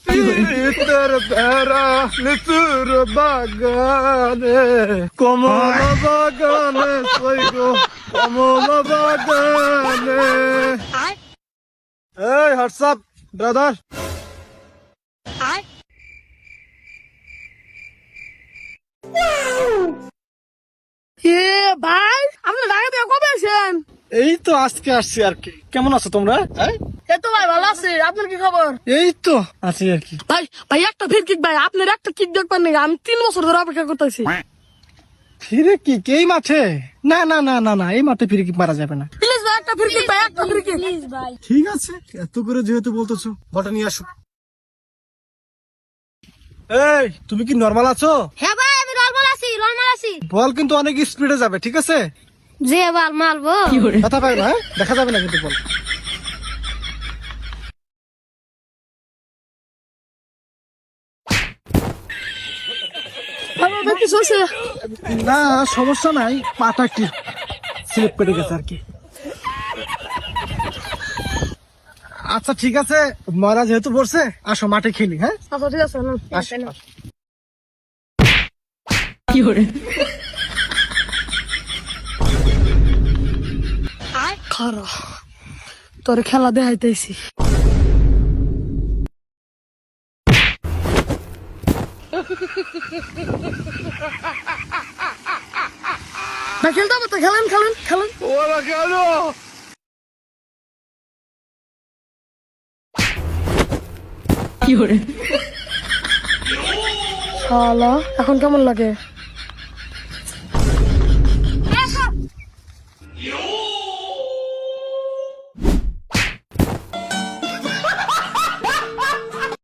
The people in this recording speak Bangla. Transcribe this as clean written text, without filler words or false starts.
পিতের বেড়া লিচুর বাগানে কমল বাগানে সৈগো কমল বাগানে। এই হোয়াটসঅ্যাপ ব্রাদার, ভাই আপনি ঢাকা থেকে কবে আসেন? এই তো আজকে আসছি আর কি। কেমন আছো তোমরা? এই তো ভাই ভালো আছি, আপনার কি খবর? এই তো আছি আর কি। ভাই ভাই একটা ফির কিক, ভাই আপনার একটা কিক দেখবেন নাকি? আমি 3 বছর ধরে অপেক্ষা করতেছি। ফিরে কি এই মাঠে? না না না না না, এই মাঠে ফিরে কি মারা যাবে না। প্লিজ ভাই একটা ফির কিক, ভাই একটা ফির কিক প্লিজ ভাই। ঠিক আছে, এত করে যেহেতু বলতেছো বলটা নিয়ে আসো। এই তুমি কি নরমাল আছো? হ্যাঁ ভাই আমি নরমাল আছি। বল কিন্তু অনেক স্পিডে যাবে, ঠিক আছে? যে বল মারবো। কথা পাই না, দেখা যাবে না কিন্তু বল। ভাই কিছু হয়েছে? না সমস্যা নাই, পাটা কি স্লিপ কেটে গেছে আর কি। আচ্ছা ঠিক আছে, মরা যেহেতু পড়ছে আসো মাঠে খেলি। হ্যাঁ আচ্ছা ঠিক আছে, আসো, আসো। খারা তোর খেলা দেখাইতেছি। ভাই খেলতে হবে তো, খেলেন খেলেন খেলেন। ওরা কেন? শালা এখন কেমন লাগে?